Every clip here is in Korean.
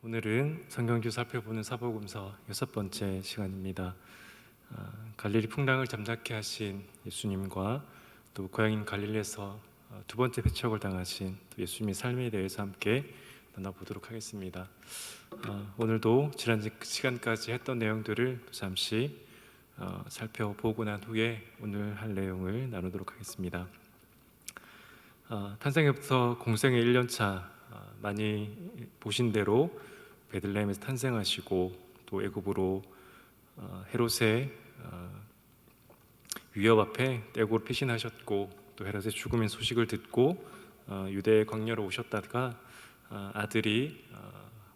오늘은 성경주 살펴보는 사복음서 6번째 시간입니다. 갈릴리 풍랑을 잠잠케 하신 예수님과 또 고향인 갈릴리에서 두 번째 배척을 당하신 예수님의 삶에 대해서 함께 나눠보도록 하겠습니다. 오늘도 지난 시간까지 했던 내용들을 잠시 살펴보고 난 후에 오늘 할 내용을 나누도록 하겠습니다. 탄생부터 공생의 1년차 많이 보신 대로 베들레헴에서 탄생하시고 또 애굽으로 헤롯의 위협 앞에 떼굴 피신하셨고 또 헤롯의 죽음의 소식을 듣고 유대의 광야로 오셨다가 아들이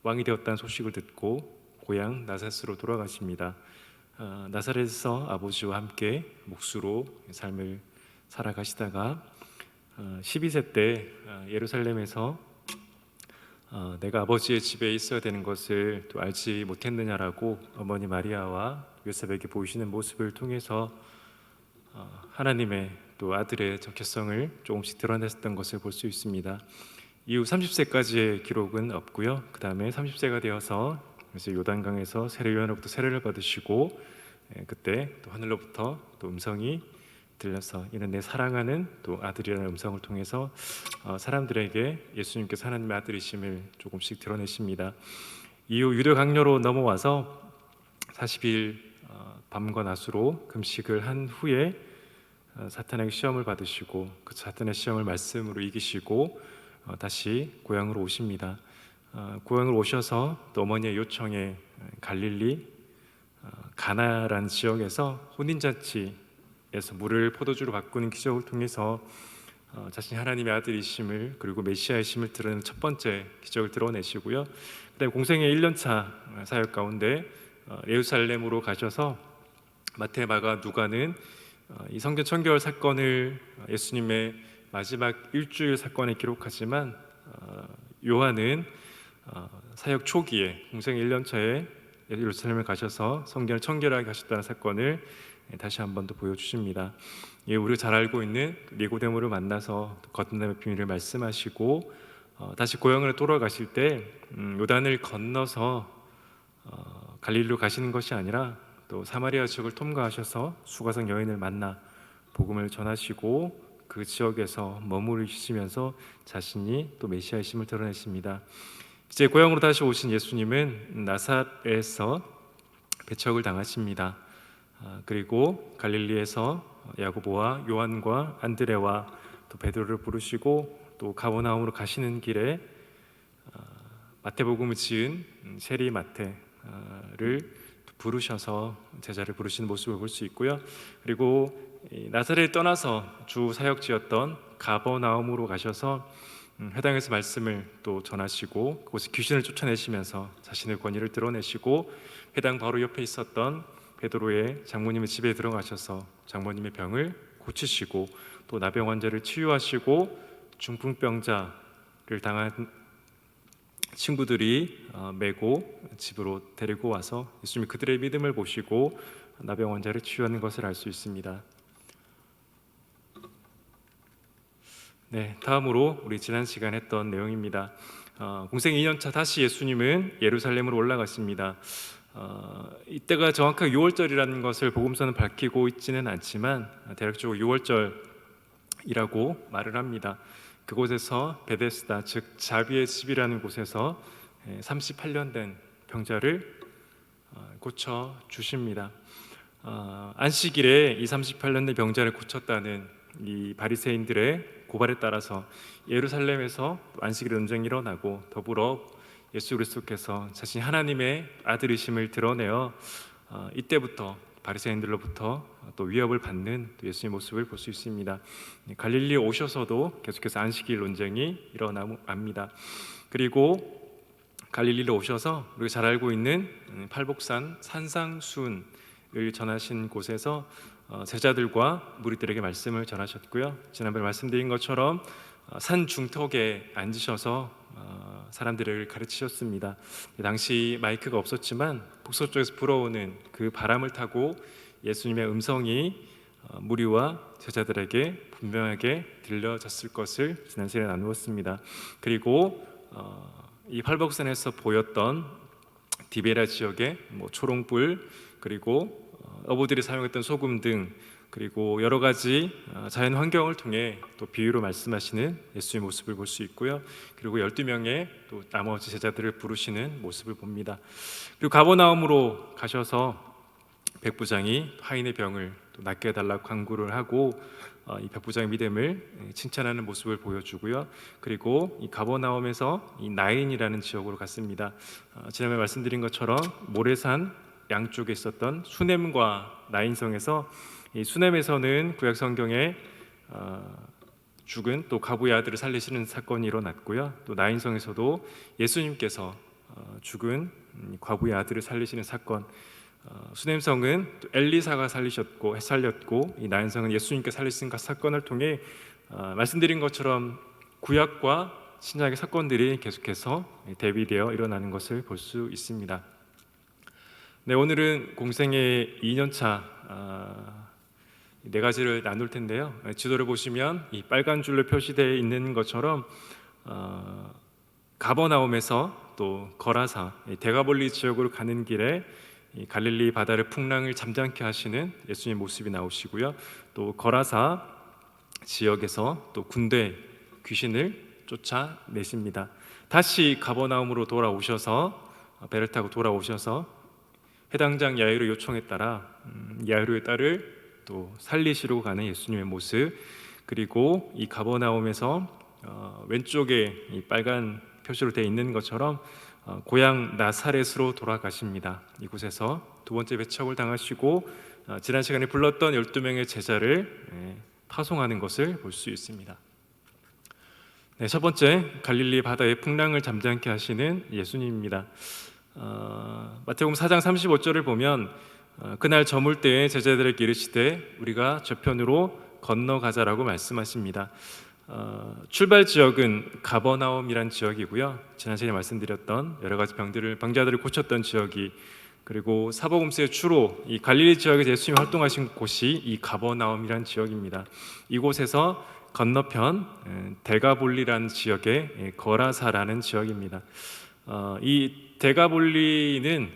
왕이 되었다는 소식을 듣고 고향 나사렛으로 돌아가십니다. 나사렛에서 아버지와 함께 묵수로 삶을 살아가시다가 12세 때 예루살렘에서 내가 아버지의 집에 있어야 되는 것을 또 알지 못했느냐라고 어머니 마리아와 요셉에게 보이시는 모습을 통해서 하나님의 또 아들의 적혈성을 조금씩 드러냈던 것을 볼 수 있습니다. 이후 30세까지의 기록은 없고요. 그 다음에 30세가 되어서 그래서 요단강에서 세례요한으로부터 세례를 받으시고 그때 또 하늘로부터 또 음성이 들려서 이는 내 사랑하는 또 아들이라는 음성을 통해서 사람들에게 예수님께서 하나님의 아들이심을 조금씩 드러내십니다. 이후 유대 강요로 넘어와서 40일 밤과 낮으로 금식을 한 후에 사탄에게 시험을 받으시고 그 사탄의 시험을 말씀으로 이기시고 다시 고향으로 오십니다. 고향으로 오셔서 또 어머니의 요청에 갈릴리 가나라는 지역에서 혼인잔치 에서 물을 포도주로 바꾸는 기적을 통해서 자신이 하나님의 아들이심을 그리고 메시아이심을 드러내는 첫 번째 기적을 드러내시고요. 그다음에 공생의 1년차 사역 가운데 예루살렘으로 가셔서 마태, 마가, 누가는 이 성전 청결 사건을 예수님의 마지막 일주일 사건에 기록하지만 요한은 사역 초기에 공생의 1년차에 예루살렘을 가셔서 성전을 청결하게 하셨다는 사건을 다시 한 번 더 보여주십니다. 우리가 잘 알고 있는 니고데모를 만나서 거듭남의 비밀을 말씀하시고 다시 고향으로 돌아가실 때 요단을 건너서 갈릴리로 가시는 것이 아니라 또 사마리아 지역을 통과하셔서 수가성 여인을 만나 복음을 전하시고 그 지역에서 머무르시면서 자신이 또 메시아이심을 드러내십니다. 이제 고향으로 다시 오신 예수님은 나사렛에서 배척을 당하십니다. 그리고 갈릴리에서 야고보와 요한과 안드레와 또 베드로를 부르시고 또 가버나움으로 가시는 길에 마태복음을 지은 세리 마태를 부르셔서 제자를 부르시는 모습을 볼 수 있고요. 그리고 나사렛을 떠나서 주 사역지였던 가버나움으로 가셔서 회당에서 말씀을 또 전하시고 그곳에 귀신을 쫓아내시면서 자신의 권위를 드러내시고 회당 바로 옆에 있었던 베드로의 장모님의 집에 들어가셔서 장모님의 병을 고치시고 또 나병 환자를 치유하시고 중풍병자를 당한 친구들이 메고 집으로 데리고 와서 예수님이 그들의 믿음을 보시고 나병 환자를 치유하는 것을 알 수 있습니다. 네, 다음으로 우리 지난 시간 했던 내용입니다. 공생 2년차 다시 예수님은 예루살렘으로 올라갔습니다. 이때가 정확하게 6월절이라는 것을 복음서는 밝히고 있지는 않지만 대략적으로 6월절이라고 말을 합니다. 그곳에서 베데스다 즉 자비의 집이라는 곳에서 38년 된 병자를 고쳐 주십니다. 안식일에 이 38년 된 병자를 고쳤다는 이 바리새인들의 고발에 따라서 예루살렘에서 안식일 논쟁이 일어나고 더불어 예수 그리스도께서 자신이 하나님의 아들이심을 드러내어 이때부터 바리새인들로부터 또 위협을 받는 또 예수님의 모습을 볼 수 있습니다. 갈릴리에 오셔서도 계속해서 안식일 논쟁이 일어납니다. 그리고 갈릴리로 오셔서 우리가 잘 알고 있는 팔복산 산상순을 전하신 곳에서 제자들과 무리들에게 말씀을 전하셨고요. 지난번에 말씀드린 것처럼 산 중턱에 앉으셔서 사람들을 가르치셨습니다. 당시 마이크가 없었지만 북서쪽에서 불어오는 그 바람을 타고 예수님의 음성이 무리와 제자들에게 분명하게 들려졌을 것을 지난 시간에 나누었습니다. 그리고 이 팔복산에서 보였던 디베라 지역의 초롱불, 그리고 어부들이 사용했던 소금 등, 그리고 여러 가지 자연 환경을 통해 또 비유로 말씀하시는 예수의 모습을 볼 수 있고요. 그리고 12명의 또 나머지 제자들을 부르시는 모습을 봅니다. 그리고 가버나움으로 가셔서 백부장이 화인의 병을 또 낫게 해달라고 간구를 하고 이 백부장의 믿음을 칭찬하는 모습을 보여주고요. 그리고 이 가버나움에서 이 나인이라는 지역으로 갔습니다. 지난번에 말씀드린 것처럼 모래산 양쪽에 있었던 수넴과 나인성에서, 이 수넴에서는 구약 성경에 죽은 또 가부의 아들을 살리시는 사건이 일어났고요. 또 나인성에서도 예수님께서 죽은 과부의 아들을 살리시는 사건, 수넴성은 또 엘리사가 살렸고 이 나인성은 예수님께 살리신 사건을 통해 말씀드린 것처럼 구약과 신약의 사건들이 계속해서 대비되어 일어나는 것을 볼 수 있습니다. 네, 오늘은 공생의 2년차 네 가지를 나눌 텐데요. 지도를 보시면 이 빨간 줄로 표시되어 있는 것처럼 가버나움에서 또 거라사, 데가볼리 지역으로 가는 길에 이 갈릴리 바다를 풍랑을 잠잠케 하시는 예수님의 모습이 나오시고요. 또 거라사 지역에서 또 군대 귀신을 쫓아내십니다. 다시 가버나움으로 돌아오셔서 배를 타고 돌아오셔서 해당장 야이로 요청에 따라 야이로의 딸을 또 살리시러 가는 예수님의 모습, 그리고 이 가버나움에서 왼쪽에 이 빨간 표시로 되어 있는 것처럼 고향 나사렛으로 돌아가십니다. 이곳에서 두 번째 배척을 당하시고 지난 시간에 불렀던 12명의 제자를 파송하는 것을 볼 수 있습니다. 네, 첫 번째, 갈릴리 바다의 풍랑을 잠잠케 하시는 예수님입니다. 마태복음 4장 35절을 보면 그날 저물 때에 제자들에게 이르시되 우리가 저편으로 건너가자라고 말씀하십니다. 출발 지역은 가버나움이란 지역이고요. 지난 시간에 말씀드렸던 여러 가지 병자들을 고쳤던 지역이, 그리고 사복음서의 주로 이 갈릴리 지역에서 예수님이 활동하신 곳이 이 가버나움이란 지역입니다. 이곳에서 건너편 데가볼리라는 지역의 거라사라는 지역입니다. 이 데가볼리는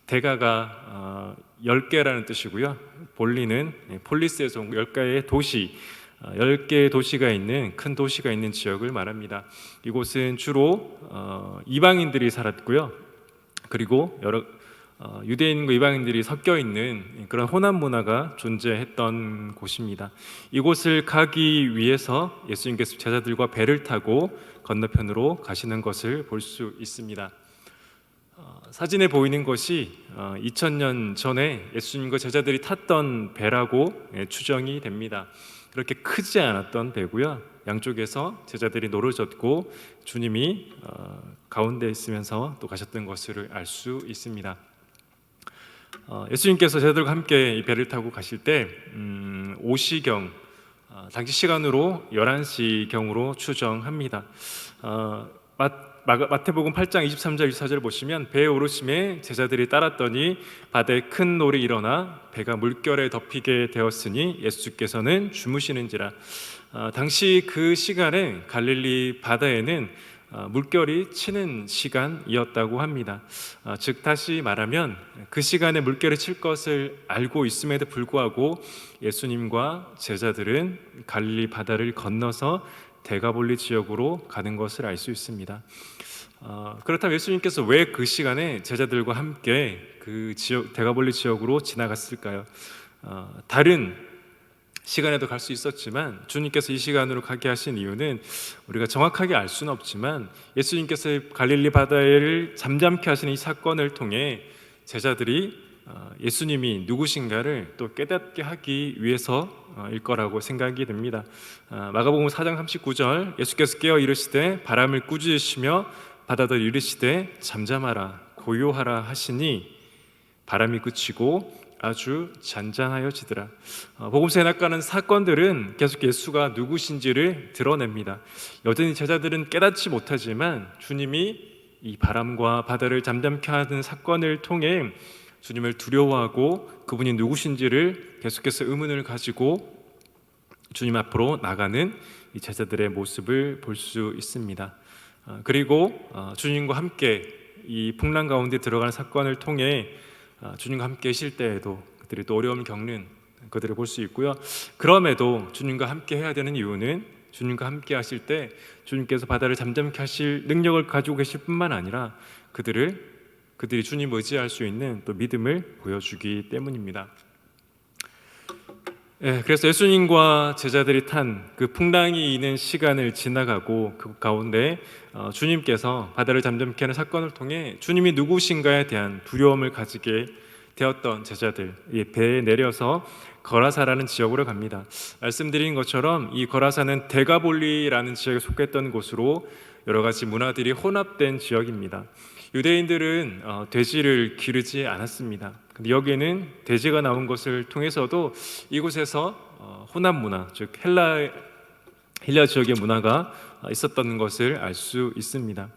데가가 10개라는 뜻이고요. 볼리는 폴리스에서 온 10개의 도시, 10개의 도시가 있는 큰 도시가 있는 지역을 말합니다. 이곳은 주로 이방인들이 살았고요. 그리고 여러 유대인과 이방인들이 섞여 있는 그런 혼합 문화가 존재했던 곳입니다. 이곳을 가기 위해서 예수님께서 제자들과 배를 타고 건너편으로 가시는 것을 볼 수 있습니다. 사진에 보이는 것이 2000년 전에 예수님과 제자들이 탔던 배라고 추정이 됩니다. 그렇게 크지 않았던 배고요. 양쪽에서 제자들이 노를 젓고 주님이 가운데 있으면서 또 가셨던 것을 알 수 있습니다. 예수님께서 제자들과 함께 이 배를 타고 가실 때 오시경, 당시 시간으로 11시경으로 추정합니다. 마태복음 8장 23절 24절을 보시면 배에 오르심에 제자들이 따랐더니 바다에 큰 놀이 일어나 배가 물결에 덮이게 되었으니 예수께서는 주무시는지라. 당시 그 시간에 갈릴리 바다에는 물결이 치는 시간이었다고 합니다. 즉 다시 말하면 그 시간에 물결이 칠 것을 알고 있음에도 불구하고 예수님과 제자들은 갈릴리 바다를 건너서 데가볼리 지역으로 가는 것을 알 수 있습니다. 그렇다면 예수님께서 왜 그 시간에 제자들과 함께 그 지역 데가볼리 지역으로 지나갔을까요? 다른 시간에도 갈 수 있었지만 주님께서 이 시간으로 가게 하신 이유는 우리가 정확하게 알 수는 없지만 예수님께서 갈릴리 바다를 잠잠케 하시는 이 사건을 통해 제자들이 예수님이 누구신가를 또 깨닫게 하기 위해서일 거라고 생각이 됩니다. 마가복음 4장 39절 예수께서 깨어 이르시되 바람을 꾸짖으시며 바다도 이르시되 잠잠하라 고요하라 하시니 바람이 그치고 아주 잔잔하여지더라. 복음서에 나타나는 사건들은 계속 예수가 누구신지를 드러냅니다. 여전히 제자들은 깨닫지 못하지만 주님이 이 바람과 바다를 잠잠케 하는 사건을 통해 주님을 두려워하고 그분이 누구신지를 계속해서 의문을 가지고 주님 앞으로 나가는 이 제자들의 모습을 볼 수 있습니다. 그리고 주님과 함께 이 풍랑 가운데 들어가는 사건을 통해 주님과 함께 쉴 때에도 그들이 또 어려움을 겪는 그들을 볼 수 있고요. 그럼에도 주님과 함께 해야 되는 이유는 주님과 함께 하실 때 주님께서 바다를 잠잠케 하실 능력을 가지고 계실 뿐만 아니라 그들이 주님 의지할 수 있는 또 믿음을 보여주기 때문입니다. 그래서 예수님과 제자들이 탄 그 풍랑이 있는 시간을 지나가고 그 가운데 주님께서 바다를 잠잠케 하는 사건을 통해 주님이 누구신가에 대한 두려움을 가지게 되었던 제자들, 이 배에 내려서 거라사라는 지역으로 갑니다. 말씀드린 것처럼 이 거라사는 데가볼리라는 지역에 속했던 곳으로 여러 가지 문화들이 혼합된 지역입니다. 유대인들은 돼지를 기르지 않았습니다. 근데 여기에는 돼지가 나온 것을 통해서도 이곳에서 혼합 문화, 즉 헬라 지역의 문화가 있었던 것을 알 수 있습니다.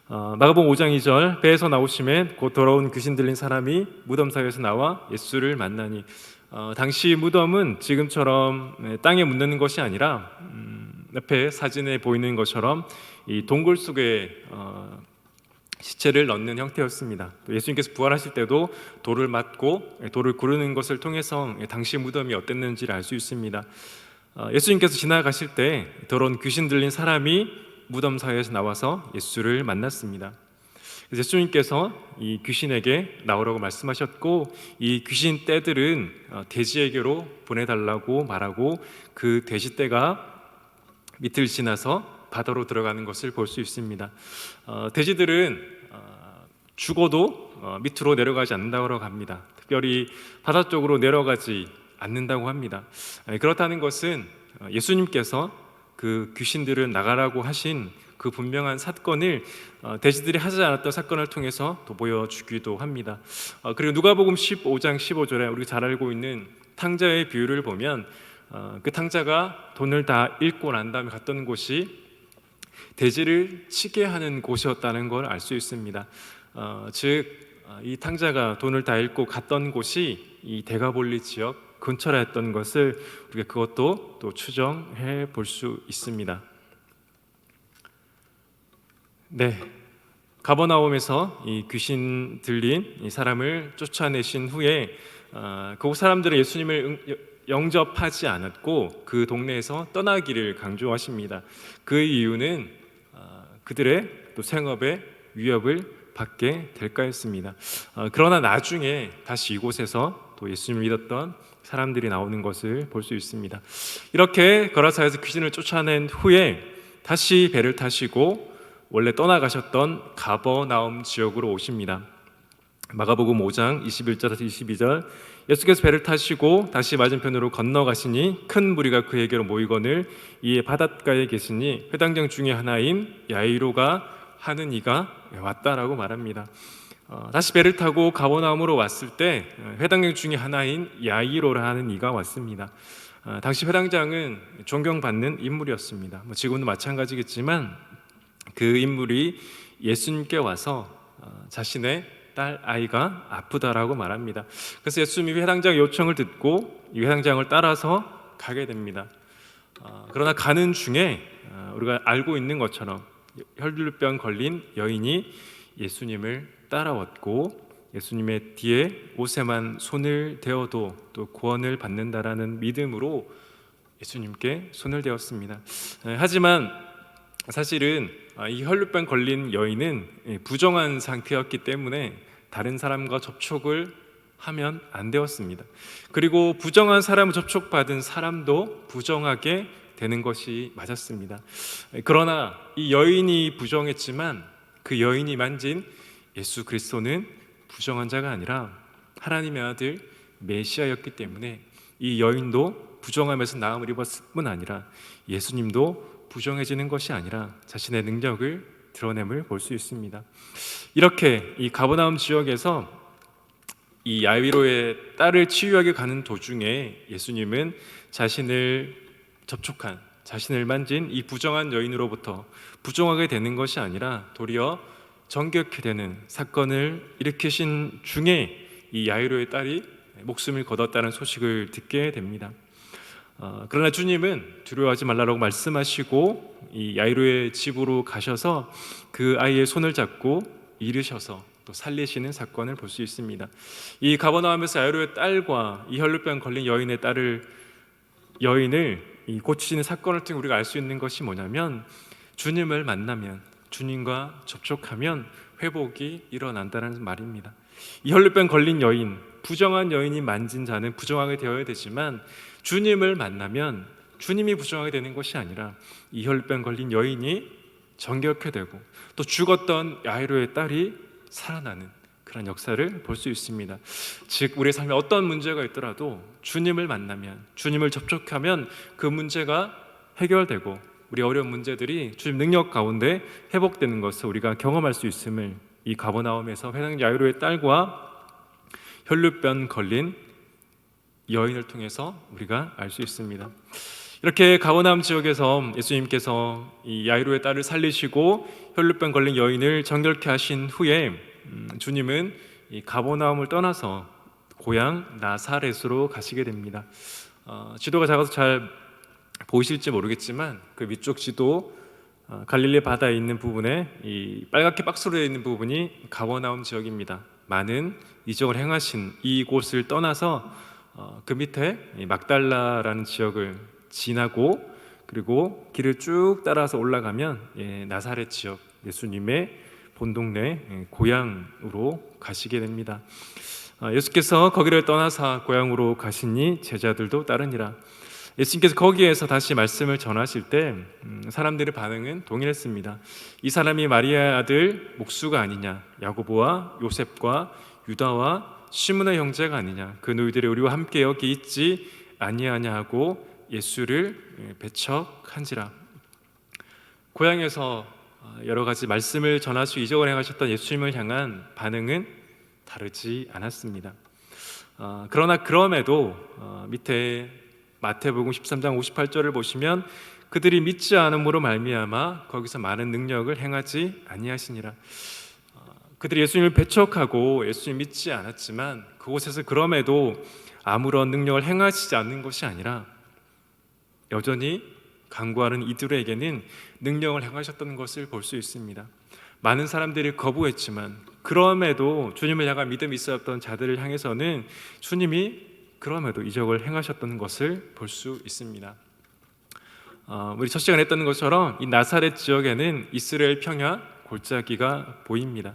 마가복음 5장 2절, 배에서 나오시면 곧 더러운 귀신 들린 사람이 무덤 사이에서 나와 예수를 만나니, 당시 무덤은 지금처럼 땅에 묻는 것이 아니라 옆에 사진에 보이는 것처럼 이 동굴 속에 시체를 넣는 형태였습니다. 또 예수님께서 부활하실 때도 돌을 맞고 돌을 구르는 것을 통해서 당시 무덤이 어땠는지를 알 수 있습니다. 예수님께서 지나가실 때 더러운 귀신 들린 사람이 무덤 사이에서 나와서 예수를 만났습니다. 그래서 예수님께서 이 귀신에게 나오라고 말씀하셨고, 이 귀신 떼들은 돼지에게로 보내달라고 말하고 그 돼지 떼가 밑을 지나서 바다로 들어가는 것을 볼 수 있습니다. 돼지들은 죽어도 밑으로 내려가지 않는다고 합니다. 특별히 바다 쪽으로 내려가지 않는다고 합니다. 그렇다는 것은 예수님께서 그 귀신들을 나가라고 하신 그 분명한 사건을 돼지들이 하지 않았던 사건을 통해서 또 보여주기도 합니다. 그리고 누가복음 15장 15절에 우리가 잘 알고 있는 탕자의 비유를 보면 그 탕자가 돈을 다 잃고 난 다음에 갔던 곳이 돼지를 치게 하는 곳이었다는 걸 알 수 있습니다. 즉 이 탕자가 돈을 다 잃고 갔던 곳이 이 데가볼리 지역 근처라였던 것을 우리가 그것도 또 추정해 볼 수 있습니다. 네, 가버나움에서 이 귀신 들린 이 사람을 쫓아내신 후에 그곳 사람들은 예수님을 영접하지 않았고 그 동네에서 떠나기를 강조하십니다. 그 이유는 그들의 또 생업에 위협을 받게 될까 했습니다. 그러나 나중에 다시 이곳에서 또 예수님을 믿었던 사람들이 나오는 것을 볼 수 있습니다. 이렇게 거라사에서 귀신을 쫓아낸 후에 다시 배를 타시고 원래 떠나가셨던 가버나움 지역으로 오십니다. 마가복음 5장 21절에서 22절, 예수께서 배를 타시고 다시 맞은편으로 건너가시니 큰 무리가 그에게로 모이거늘 이에 바닷가에 계시니 회당장 중에 하나인 야이로가 하는 이가 왔다라고 말합니다. 다시 배를 타고 가버나움으로 왔을 때 회당장 중에 하나인 야이로라 하는 이가 왔습니다. 당시 회당장은 존경받는 인물이었습니다. 지금도 마찬가지겠지만 그 인물이 예수님께 와서 자신의 딸 아이가 아프다라고 말합니다. 그래서 예수님이 회당장의 요청을 듣고 이 회당장을 따라서 가게 됩니다. 그러나 가는 중에 우리가 알고 있는 것처럼 혈류병 걸린 여인이 예수님을 따라왔고 예수님의 뒤에 옷에만 손을 대어도 또 구원을 받는다라는 믿음으로 예수님께 손을 대었습니다. 하지만 사실은 이 혈류병 걸린 여인은 부정한 상태였기 때문에 다른 사람과 접촉을 하면 안 되었습니다. 그리고 부정한 사람을 접촉받은 사람도 부정하게 되는 것이 맞았습니다. 그러나 이 여인이 부정했지만 그 여인이 만진 예수 그리스도는 부정한 자가 아니라 하나님의 아들 메시아였기 때문에 이 여인도 부정함에서 나음을 입었을 뿐 아니라 예수님도 부정해지는 것이 아니라 자신의 능력을 드러냄을 볼 수 있습니다. 이렇게 이 가버나움 지역에서 이 야이로의 딸을 치유하게 가는 도중에 예수님은 자신을 접촉한, 자신을 만진 이 부정한 여인으로부터 부정하게 되는 것이 아니라 도리어 정결케 되는 사건을 일으키신 중에 이 야이로의 딸이 목숨을 거뒀다는 소식을 듣게 됩니다. 그러나 주님은 두려워하지 말라고 말씀하시고 이 야이로의 집으로 가셔서 그 아이의 손을 잡고 이르셔서 또 살리시는 사건을 볼 수 있습니다. 이 가버나움에서 야이로의 딸과 이 혈루병 걸린 여인을 이 고치시는 사건을 통해 우리가 알 수 있는 것이 뭐냐면, 주님을 만나면, 주님과 접촉하면 회복이 일어난다는 말입니다. 이 혈루병 걸린 여인, 부정한 여인이 만진 자는 부정하게 되어야 되지만 주님을 만나면 주님이 부정하게 되는 것이 아니라 이 혈루병 걸린 여인이 정결케 되고 또 죽었던 야이로의 딸이 살아나는 그런 역사를 볼 수 있습니다. 즉 우리의 삶에 어떤 문제가 있더라도 주님을 만나면, 주님을 접촉하면 그 문제가 해결되고 우리 어려운 문제들이 주님 능력 가운데 회복되는 것을 우리가 경험할 수 있음을 이 가버나움에서 회당 야이로의 딸과 혈루병 걸린 여인을 통해서 우리가 알 수 있습니다. 이렇게 가버나움 지역에서 예수님께서 이 야이로의 딸을 살리시고 혈루병 걸린 여인을 정결케 하신 후에 주님은 이 가버나움을 떠나서 고향 나사렛으로 가시게 됩니다. 지도가 작아서 잘 보이실지 모르겠지만 그 위쪽 지도 갈릴리 바다에 있는 부분에 이 빨갛게 박스로 되어 있는 부분이 가버나움 지역입니다. 많은 이적을 행하신 이곳을 떠나서 그 밑에 막달라라는 지역을 지나고 그리고 길을 쭉 따라서 올라가면 나사렛 지역, 예수님의 본동네 고향으로 가시게 됩니다. 예수께서 거기를 떠나사 고향으로 가시니 제자들도 따르니라. 예수님께서 거기에서 다시 말씀을 전하실 때 사람들의 반응은 동일했습니다. 이 사람이 마리아의 아들 목수가 아니냐, 야고보와 요셉과 유다와 시몬의 형제가 아니냐, 그 너희들이 우리와 함께 여기 있지 아니하냐 하고 예수를 배척한지라. 고향에서 여러 가지 말씀을 전하시고 이적을 행하셨던 예수님을 향한 반응은 다르지 않았습니다. 그러나 그럼에도 밑에 마태복음 13장 58절을 보시면 그들이 믿지 않음으로 말미암아 거기서 많은 능력을 행하지 아니하시니라. 그들이 예수님을 배척하고 예수님 믿지 않았지만 그곳에서 그럼에도 아무런 능력을 행하시지 않는 것이 아니라 여전히 간구하는 이들에게는 능력을 행하셨던 것을 볼 수 있습니다. 많은 사람들이 거부했지만 그럼에도 주님을 향한 믿음이 있었던 자들을 향해서는 주님이 그럼에도 이적을 행하셨던 것을 볼 수 있습니다. 우리 첫 시간에 했던 것처럼 이 나사렛 지역에는 이스라엘 평야 골짜기가 보입니다.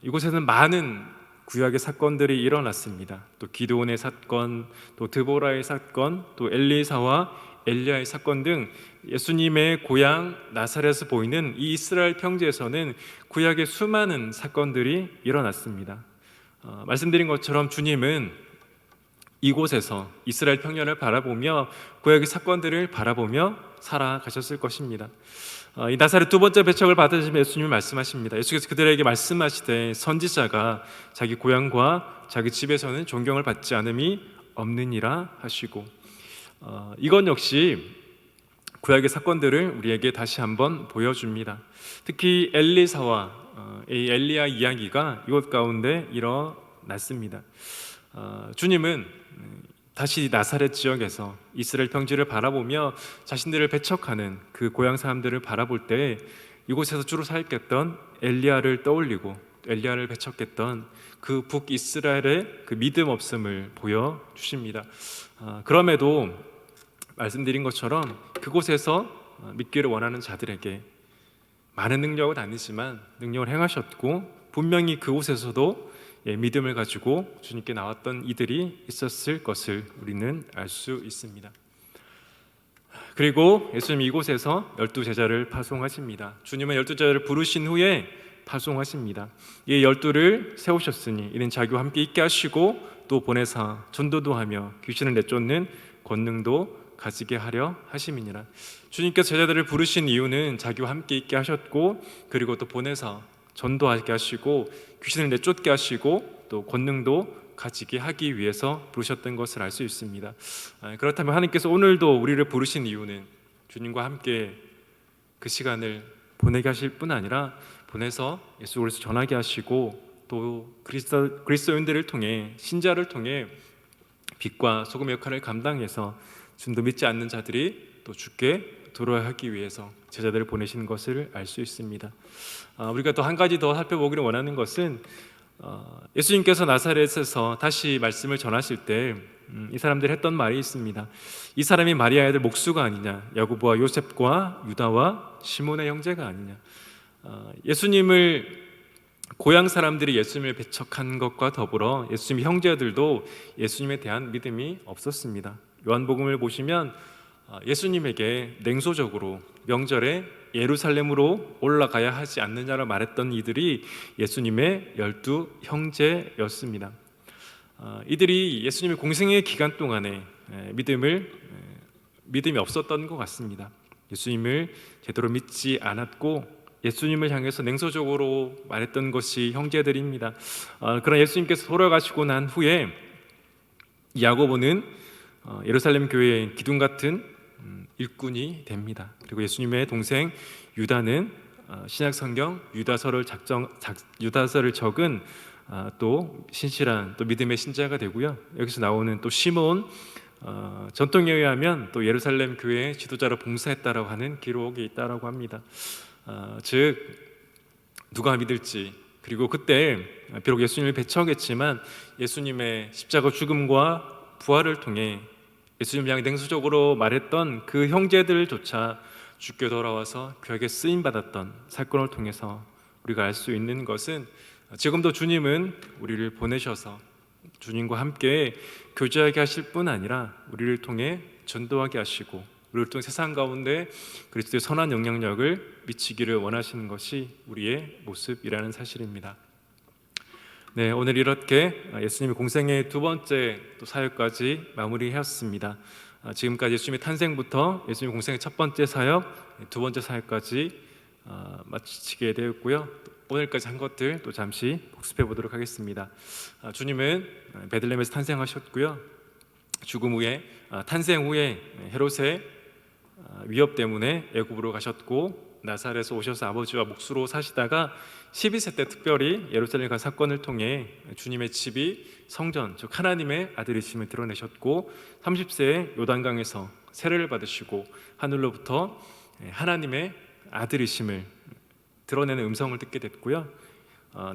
이곳에는 많은 구약의 사건들이 일어났습니다. 또 기드온의 사건, 또 드보라의 사건, 또 엘리사와 엘리야의 사건 등 예수님의 고향 나사렛에서 보이는 이 이스라엘 평지에서는 구약의 수많은 사건들이 일어났습니다. 말씀드린 것처럼 주님은 이곳에서 이스라엘 평야를 바라보며 구약의 사건들을 바라보며 살아가셨을 것입니다. 이 나사렛 두 번째 배척을 받으시며 예수님이 말씀하십니다. 예수께서 그들에게 말씀하시되 선지자가 자기 고향과 자기 집에서는 존경을 받지 않음이 없느니라 하시고, 이건 역시 구약의 사건들을 우리에게 다시 한번 보여줍니다. 특히 엘리사와 이 엘리야 이야기가 이곳 가운데 일어났습니다. 주님은 다시 나사렛 지역에서 이스라엘 평지를 바라보며 자신들을 배척하는 그 고향 사람들을 바라볼 때 이곳에서 주로 사역했던 엘리야를 떠올리고 엘리야를 배척했던 그 북이스라엘의 그 믿음 없음을 보여주십니다. 그럼에도 말씀드린 것처럼 그곳에서 믿기를 원하는 자들에게 많은 능력은 아니지만 능력을 행하셨고 분명히 그곳에서도 믿음을 가지고 주님께 나왔던 이들이 있었을 것을 우리는 알 수 있습니다. 그리고 예수님 이곳에서 12제자를 파송하십니다. 주님은 12제자를 부르신 후에 파송하십니다. 이 12를 세우셨으니 이는 자기와 함께 있게 하시고 또 보내사 전도도 하며 귀신을 내쫓는 권능도 가지게 하려 하심이니라. 주님께서 제자들을 부르신 이유는 자기와 함께 있게 하셨고 그리고 또 보내사 전도하게 하시고 귀신을 내쫓게 하시고 또 권능도 가지게 하기 위해서 부르셨던 것을 알 수 있습니다. 그렇다면 하나님께서 오늘도 우리를 부르신 이유는 주님과 함께 그 시간을 보내게 하실 뿐 아니라 보내서 예수 그리스도 전하게 하시고 또 그리스도인들을 통해 신자를 통해 빛과 소금의 역할을 감당해서 지금도 믿지 않는 자들이 또 주께 돌아가기 위해서 제자들을 보내신 것을 알 수 있습니다. 우리가 또 한 가지 더 살펴보기를 원하는 것은 예수님께서 나사렛에서 다시 말씀을 전하실 때 이 사람들이 했던 말이 있습니다. 이 사람이 마리아의 아들 목수가 아니냐, 야고보와 요셉과 유다와 시몬의 형제가 아니냐. 예수님을 고향 사람들이 예수님을 배척한 것과 더불어 예수님의 형제들도 예수님에 대한 믿음이 없었습니다. 요한복음을 보시면 예수님에게 냉소적으로 명절에 예루살렘으로 올라가야 하지 않느냐라 말했던 이들이 예수님의 12 형제였습니다. 이들이 예수님의 공생의 기간 동안에 믿음이 없었던 것 같습니다. 예수님을 제대로 믿지 않았고 예수님을 향해서 냉소적으로 말했던 것이 형제들입니다. 그러나 예수님께서 돌아가시고 난 후에 야고보는 예루살렘 교회의 기둥 같은 일꾼이 됩니다. 그리고 예수님의 동생 유다는 신약 성경 유다서를 적은 또 신실한 또 믿음의 신자가 되고요. 여기서 나오는 또 시몬, 전통에 의하면 또 예루살렘 교회의 지도자로 봉사했다라고 하는 기록이 있다라고 합니다. 즉 누가 믿을지, 그리고 그때 비록 예수님을 배척했지만 예수님의 십자가 죽음과 부활을 통해 예수님을 향해 냉소적으로 말했던 그 형제들조차 주께 돌아와서 그에게 쓰임 받았던 사건을 통해서 우리가 알 수 있는 것은 지금도 주님은 우리를 보내셔서 주님과 함께 교제하게 하실 뿐 아니라 우리를 통해 전도하게 하시고 우리를 통해 세상 가운데 그리스도의 선한 영향력을 미치기를 원하시는 것이 우리의 모습이라는 사실입니다. 네, 오늘 이렇게 예수님의 공생의 두 번째 또 사역까지 마무리하였습니다. 지금까지 예수님의 탄생부터 예수님의 공생의 첫 번째 사역, 두 번째 사역까지 마치게 되었고요. 오늘까지 한 것들 또 잠시 복습해 보도록 하겠습니다. 주님은 베들레헴에서 탄생하셨고요. 죽음 후에 탄생 후에 헤롯의 위협 때문에 애굽으로 가셨고 나사렛에서 오셔서 아버지와 묵수로 사시다가 12세 때 특별히 예루살렘 간 사건을 통해 주님의 집이 성전, 즉 하나님의 아들이심을 드러내셨고 30세에 요단강에서 세례를 받으시고 하늘로부터 하나님의 아들이심을 드러내는 음성을 듣게 됐고요.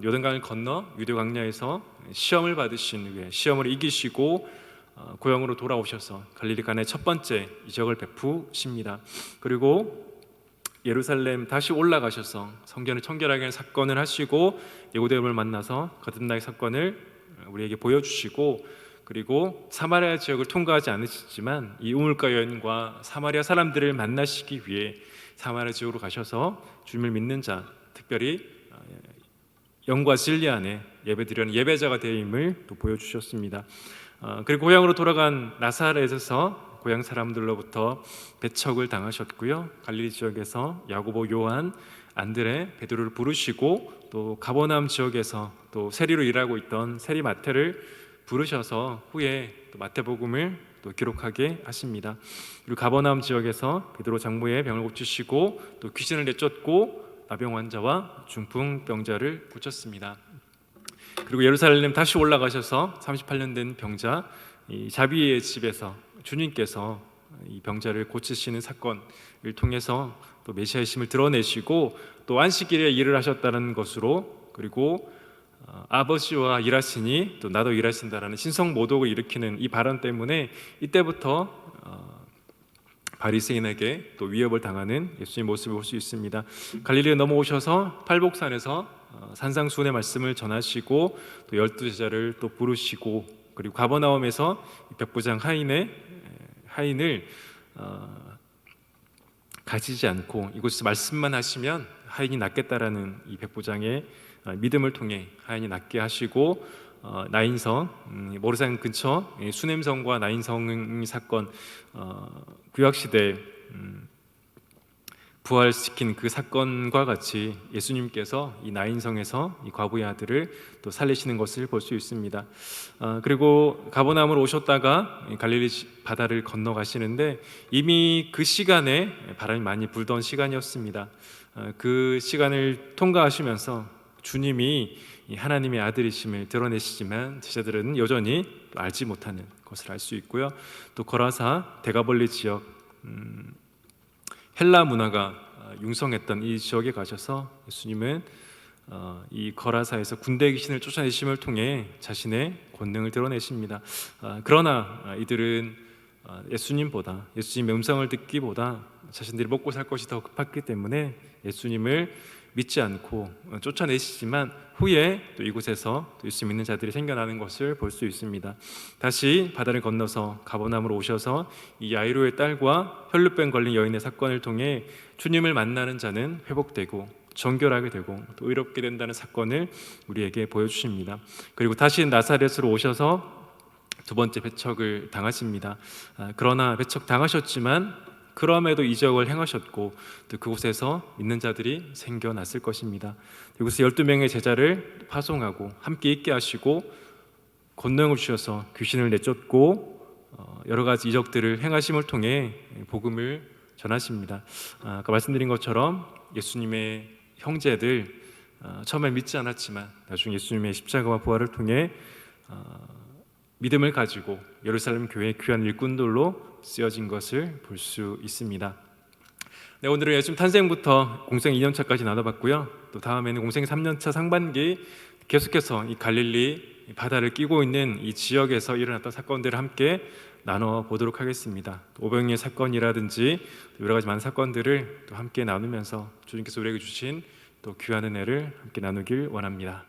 요단강을 건너 유대 광야에서 시험을 받으신 후에 시험을 이기시고 고향으로 돌아오셔서 갈릴리 가나의 첫 번째 이적을 베푸십니다. 그리고 예루살렘 다시 올라가셔서 성전을 청결하게 하는 사건을 하시고 니고데모를 만나서 거듭나의 사건을 우리에게 보여주시고, 그리고 사마리아 지역을 통과하지 않으시지만 이 우물가 여인과 사마리아 사람들을 만나시기 위해 사마리아 지역으로 가셔서 주님을 믿는 자, 특별히 영과 진리 안에 예배드리는 예배자가 되임을 또 보여주셨습니다. 그리고 고향으로 돌아간 나사렛에서 고향 사람들로부터 배척을 당하셨고요. 갈릴리 지역에서 야고보, 요한, 안드레, 베드로를 부르시고 또 가버나움 지역에서 또 세리로 일하고 있던 세리 마태를 부르셔서 후에 또 마태복음을 또 기록하게 하십니다. 그리고 가버나움 지역에서 베드로 장모의 병을 고치시고 또 귀신을 내쫓고 나병 환자와 중풍병자를 고쳤습니다. 그리고 예루살렘 다시 올라가셔서 38년 된 병자 이 자비의 집에서 주님께서 이 병자를 고치시는 사건을 통해서 또 메시아의 심을 드러내시고 또 안식일에 일을 하셨다는 것으로, 그리고 아버지와 일하시니 또 나도 일하신다라는 신성 모독을 일으키는 이 발언 때문에 이때부터 바리새인에게 또 위협을 당하는 예수님의 모습을 볼 수 있습니다. 갈릴리에 넘어오셔서 팔복산에서 산상수훈의 말씀을 전하시고 또 12제자를 또 부르시고, 그리고 가버나움에서 백부장 하인을 가지지 않고 이곳에서 말씀만 하시면 하인이 낫겠다라는 이 백부장의 믿음을 통해 하인이 낫게 하시고 나인성, 모르산 근처 수냄성과 나인성 사건, 구약시대 부활시킨 그 사건과 같이 예수님께서 이 나인성에서 이 과부의 아들을 또 살리시는 것을 볼 수 있습니다. 그리고 가버나움으로 오셨다가 갈릴리 바다를 건너가시는데 이미 그 시간에 바람이 많이 불던 시간이었습니다. 그 시간을 통과하시면서 주님이 하나님의 아들이심을 드러내시지만 제자들은 여전히 알지 못하는, 것을 알 수 있고요. 또 거라사 대가벌리 지역, 헬라 문화가 융성했던 이 지역에 가셔서 예수님은 이 거라사에서 군대 귀신을 쫓아내심을 통해 자신의 권능을 드러내십니다. 그러나 이들은 예수님보다, 예수님의 음성을 듣기보다 자신들이 먹고 살 것이 더 급했기 때문에 예수님을 믿지 않고 쫓아내시지만 후에 또 이곳에서 또 예수 믿는 자들이 생겨나는 것을 볼 수 있습니다. 다시 바다를 건너서 가버나움으로 오셔서 이 야이로의 딸과 혈루병 걸린 여인의 사건을 통해 주님을 만나는 자는 회복되고 정결하게 되고 또 의롭게 된다는 사건을 우리에게 보여주십니다. 그리고 다시 나사렛으로 오셔서 두 번째 배척을 당하십니다. 그러나 배척 당하셨지만 그럼에도 이적을 행하셨고 또 그곳에서 믿는 자들이 생겨났을 것입니다. 이곳에 12명의 제자를 파송하고 함께 있게 하시고 권능을 주셔서 귀신을 내쫓고 여러 가지 이적들을 행하심을 통해 복음을 전하십니다. 아까 말씀드린 것처럼 예수님의 형제들 처음에 믿지 않았지만 나중에 예수님의 십자가와 부활을 통해 믿음을 가지고 예루살렘 교회의 귀한 일꾼들로 쓰여진 것을 볼 수 있습니다. 네, 오늘은 예수님 탄생부터 공생 2년차까지 나눠봤고요. 또 다음에는 공생 3년차 상반기 계속해서 이 갈릴리 바다를 끼고 있는 이 지역에서 일어났던 사건들을 함께 나눠보도록 하겠습니다. 오병이의 사건이라든지 여러 가지 많은 사건들을 또 함께 나누면서 주님께서 우리에게 주신 또 귀한 은혜를 함께 나누길 원합니다.